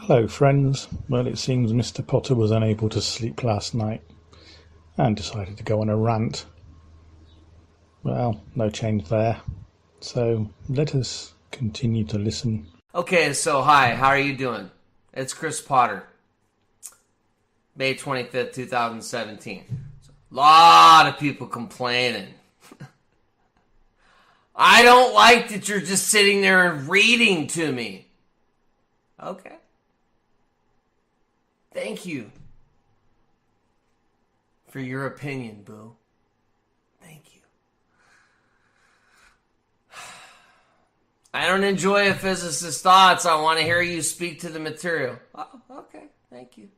Hello friends. Well, it seems Mr. Potter was unable to sleep last night and decided to go on a rant. Well, no change there. So let us continue to listen. Okay, so hi, how are you doing? It's Chris Potter. May 25th, 2017. A lot of people complaining. I don't like that you're just sitting there and reading to me. Okay. Thank you for your opinion, boo. Thank you. I don't enjoy a physicist's thoughts. I want to hear you speak to the material. Oh, okay. Thank you.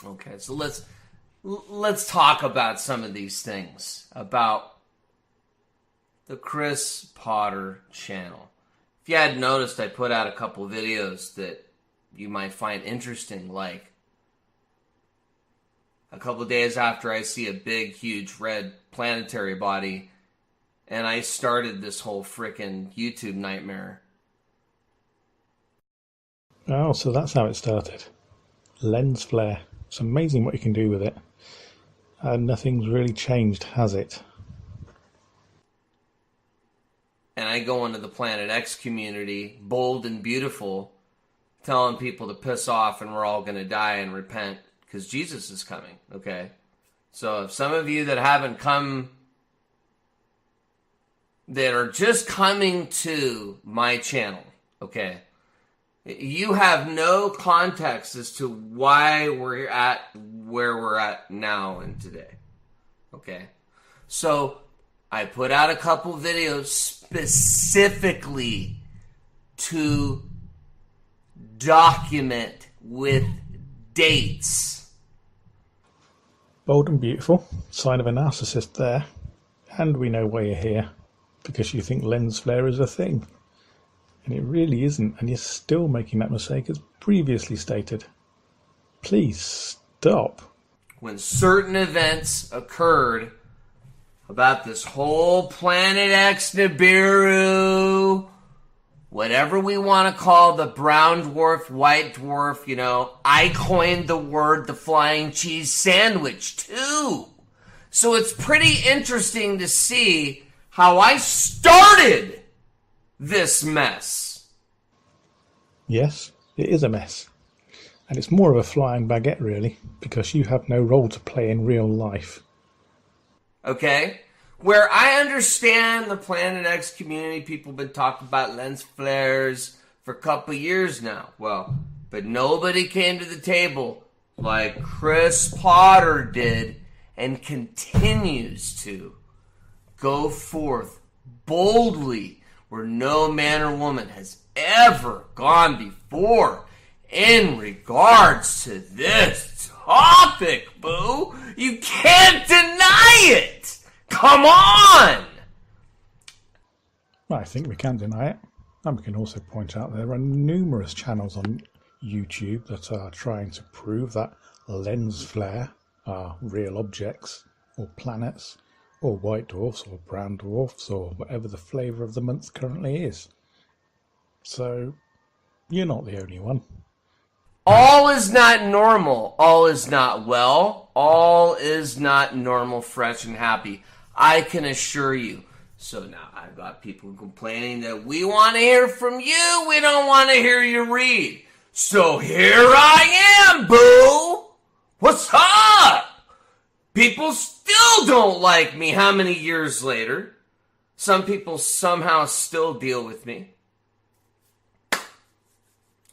Okay, so let's talk about some of these things about the Chris Potter channel. If you hadn't noticed, I put out a couple videos that you might find interesting, like a couple days after I see a big, huge red planetary body, and I started this whole frickin' YouTube nightmare. Oh, so that's how it started. Lens flare. It's amazing what you can do with it. And nothing's really changed, has it? And I go into the Planet X community, bold and beautiful, telling people to piss off and we're all going to die and repent because Jesus is coming, okay? So if some of you that haven't come, that are just coming to my channel, okay, you have no context as to why we're at where we're at now and today, okay? So I put out a couple videos specifically to document with dates. Bold and beautiful. Sign of a narcissist there. And we know why you're here. Because you think lens flare is a thing. And it really isn't. And you're still making that mistake as previously stated. Please stop. When certain events occurred about this whole Planet X Nibiru, whatever we want to call the brown dwarf, white dwarf, you know, I coined the word the flying cheese sandwich too. So it's pretty interesting to see how I started this mess. Yes, it is a mess. And it's more of a flying baguette really, because you have no role to play in real life. Okay? Where I understand the Planet X community, people have been talking about lens flares for a couple years now. Well, but nobody came to the table like Chris Potter did and continues to go forth boldly where no man or woman has ever gone before in regards to this topic, boo. You can't deny it. Come on! I think we can deny it. And we can also point out there are numerous channels on YouTube that are trying to prove that lens flare are real objects or planets or white dwarfs or brown dwarfs or whatever the flavour of the month currently is. So you're not the only one. All is not normal. All is not well. All is not normal, fresh, and happy. I can assure you. So now I've got people complaining that we want to hear from you. We don't want to hear you read. So here I am, boo. What's up? People still don't like me how many years later? Some people somehow still deal with me.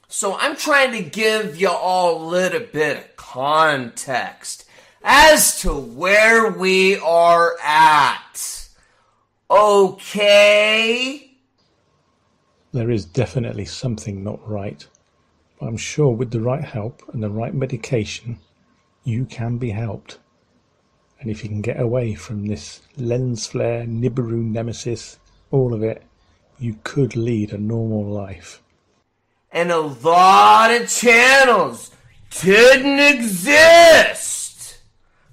So I'm trying to give you all a little bit of context as to where we are at. Okay? There is definitely something not right. But I'm sure with the right help and the right medication, you can be helped. And if you can get away from this lens flare, Nibiru nemesis, all of it, you could lead a normal life. And a lot of channels didn't exist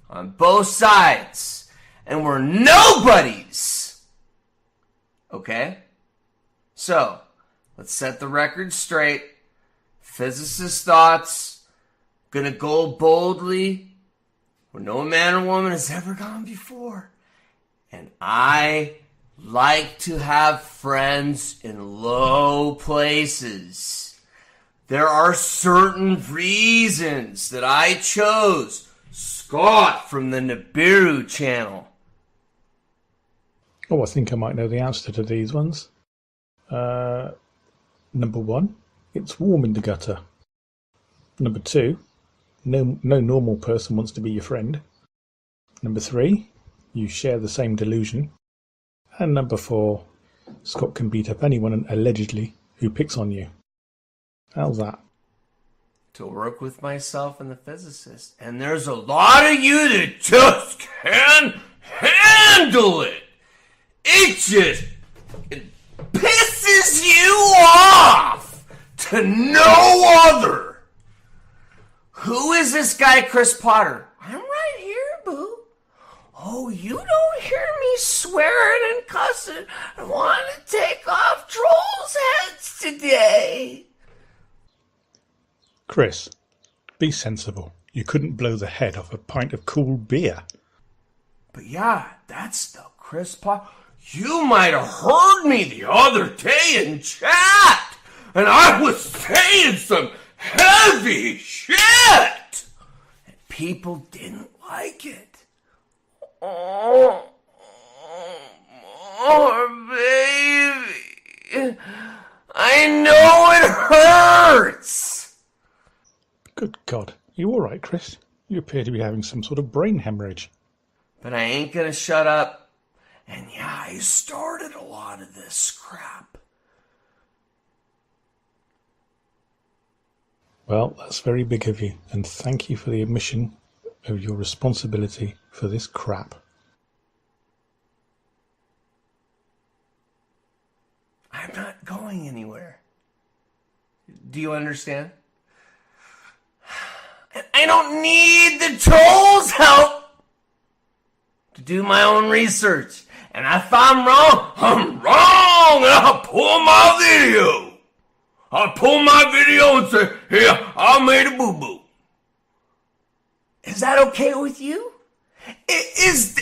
on both sides and were nobodies. Okay? So, let's set the record straight. physicist thoughts, gonna go boldly where no man or woman has ever gone before. And I like to have friends in low places. There are certain reasons that I chose Scott from the Nibiru channel. Oh, I think I might know the answer to these ones. Number 1, it's warm in the gutter. Number 2, no normal person wants to be your friend. Number 3, you share the same delusion. And number 4, Scott can beat up anyone allegedly who picks on you. How's that? To work with myself and the physicist. And there's a lot of you that just can't handle it. It pisses you off to no other. Who is this guy, Chris Potter? I'm right here, boo. Oh, you don't hear me swearing and cussing. I want to take off trolls' heads today. Chris, be sensible. You couldn't blow the head off a pint of cool beer. But yeah, that's the Chris Potter. You might have heard me the other day in chat, and I was saying some heavy shit, and people didn't like it. Oh, baby, I know it hurts. Good God, you all right, Chris? You appear to be having some sort of brain hemorrhage. But I ain't gonna shut up. And yeah, I started a lot of this crap. Well, that's very big of you, and thank you for the admission of your responsibility for this crap. I'm not going anywhere. Do you understand? And I don't need the trolls' help to do my own research. And if I'm wrong, I'm wrong, and I'll pull my video. I'll pull my video and say, here, I made a boo-boo. Is that okay with you? Is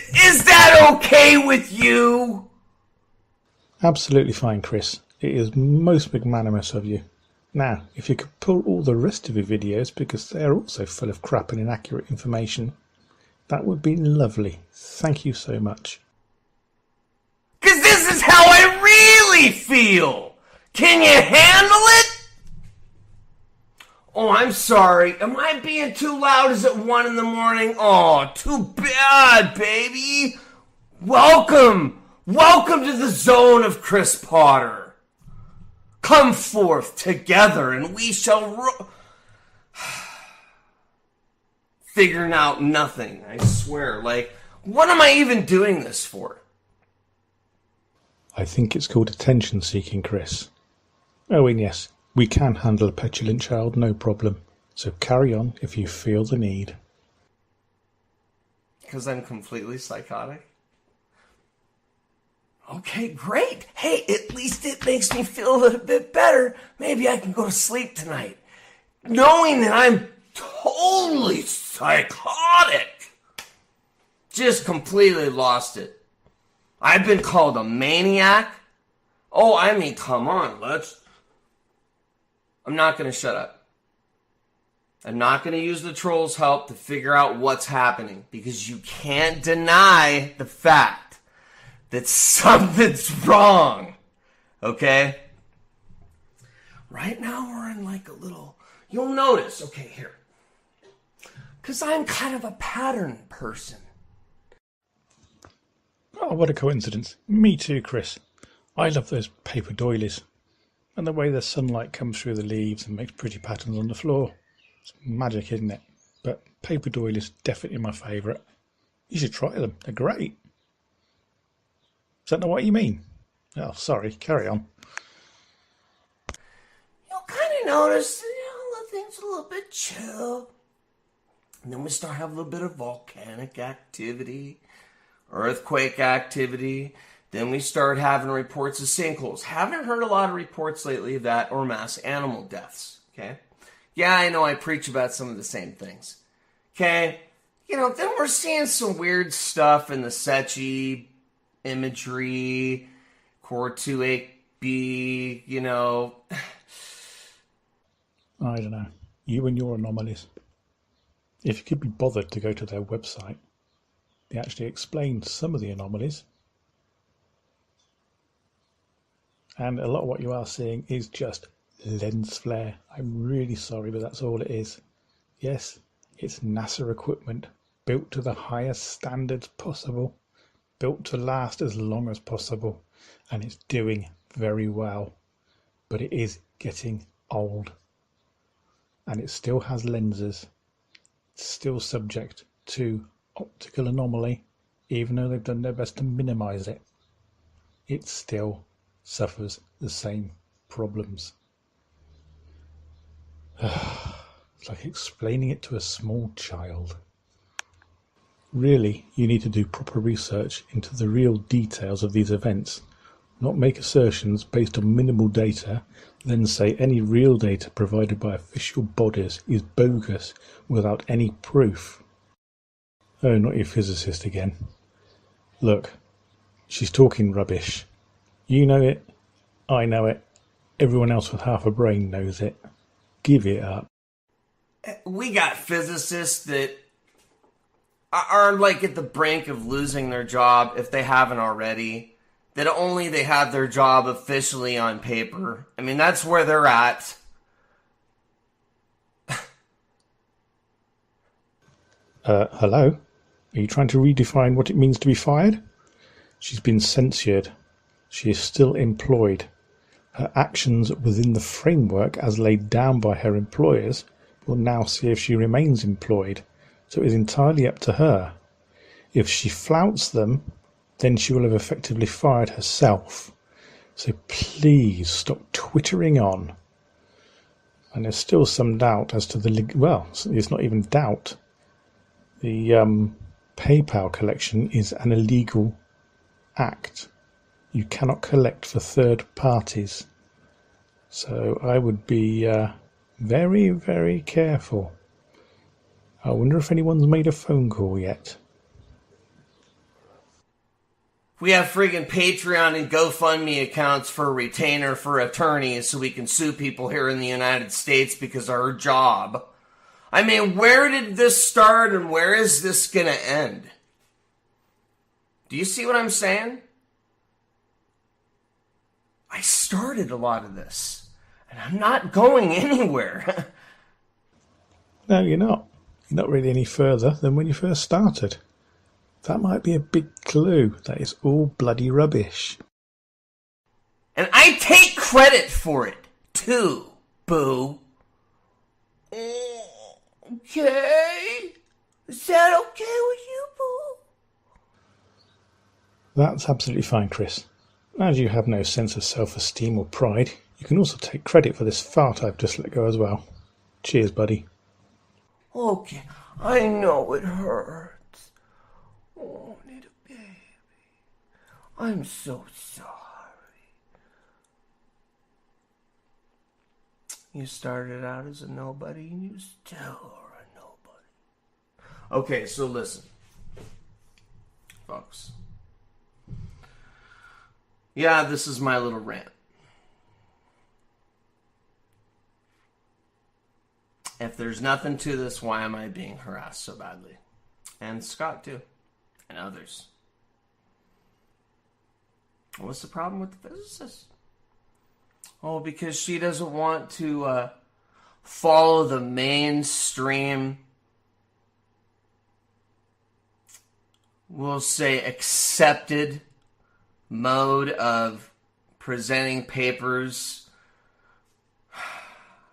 that okay with you? Absolutely fine, Chris. It is most magnanimous of you. Now, if you could pull all the rest of your videos, because they are also full of crap and inaccurate information, that would be lovely. Thank you so much. Because this is how I really feel. Can you handle it? Oh, I'm sorry. Am I being too loud? Is it 1 in the morning? Oh, too bad, baby. Welcome. Welcome to the zone of Chris Potter. Come forth together and we shall figuring out nothing, I swear. Like, what am I even doing this for? I think it's called attention seeking, Chris. Oh, and yes, we can handle a petulant child, no problem. So carry on if you feel the need. Because I'm completely psychotic? Okay, great. Hey, at least it makes me feel a little bit better. Maybe I can go to sleep tonight, knowing that I'm totally psychotic. Just completely lost it. I've been called a maniac. Oh, I mean, come on, I'm not going to shut up. I'm not going to use the trolls' help to figure out what's happening, because you can't deny the fact that something's wrong. Okay? Right now we're in like a little, you'll notice, okay, here. Because I'm kind of a pattern person. Oh, what a coincidence. Me too, Chris. I love those paper doilies. And the way the sunlight comes through the leaves and makes pretty patterns on the floor. It's magic, isn't it? But paper doilies definitely my favourite. You should try them. They're great. Is that not what you mean? Oh, sorry. Carry on. You'll kind of notice, the thing's a little bit chill. And then we start having a little bit of volcanic activity, earthquake activity. Then we start having reports of sinkholes. Haven't heard a lot of reports lately of that or mass animal deaths, okay? Yeah, I know I preach about some of the same things. Okay? Then we're seeing some weird stuff in the Secchi imagery, Core 28B, I don't know. You and your anomalies. If you could be bothered to go to their website, they actually explain some of the anomalies. And a lot of what you are seeing is just lens flare. I'm really sorry, but that's all it is. Yes, it's NASA equipment, built to the highest standards possible, built to last as long as possible, and it's doing very well. But it is getting old. And it still has lenses. It's still subject to optical anomaly, even though they've done their best to minimize it. It still suffers the same problems. It's like explaining it to a small child. Really, you need to do proper research into the real details of these events, not make assertions based on minimal data, then say any real data provided by official bodies is bogus without any proof. Oh, not your physicist again. Look, she's talking rubbish. You know it, I know it, everyone else with half a brain knows it. Give it up. We got physicists that are like at the brink of losing their job if they haven't already. That only they have their job officially on paper. I mean, that's where they're at. Hello? Are you trying to redefine what it means to be fired? She's been censured. She is still employed. Her actions within the framework as laid down by her employers will now see if she remains employed, so it is entirely up to her. If she flouts them, then she will have effectively fired herself. So please stop twittering on. And there's still some doubt as to it's not even doubt. The PayPal collection is an illegal act. You cannot collect for third parties. So I would be very, very careful. I wonder if anyone's made a phone call yet. We have friggin' Patreon and GoFundMe accounts for a retainer for attorneys so we can sue people here in the United States because of our job. I mean, where did this start and where is this gonna end? Do you see what I'm saying? I started a lot of this, and I'm not going anywhere. No, you're not. You're not really any further than when you first started. That might be a big clue that it's all bloody rubbish. And I take credit for it, too, boo. Okay? Is that okay with you, boo? That's absolutely fine, Chris. As you have no sense of self-esteem or pride, you can also take credit for this fart I've just let go as well. Cheers, buddy. Okay, I know it hurts. Oh, little baby. I'm so sorry. You started out as a nobody and you still are a nobody. Okay, so listen, folks. Yeah, this is my little rant. If there's nothing to this, why am I being harassed so badly? And Scott, too. And others. What's the problem with the physicist? Oh, because she doesn't want to follow the mainstream, we'll say, accepted mode of presenting papers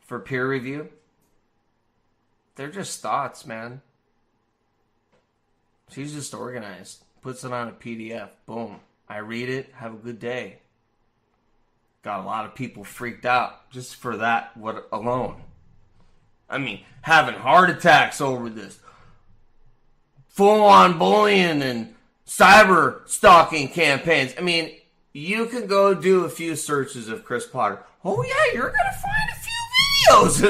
for peer review. They're just thoughts, man. She's just organized. Puts it on a PDF. Boom. I read it. Have a good day. Got a lot of people freaked out just for that alone. I mean, having heart attacks over this. Full-on bullying and cyber stalking campaigns. I mean, you can go do a few searches of Chris Potter. Oh, yeah, you're going to find a few videos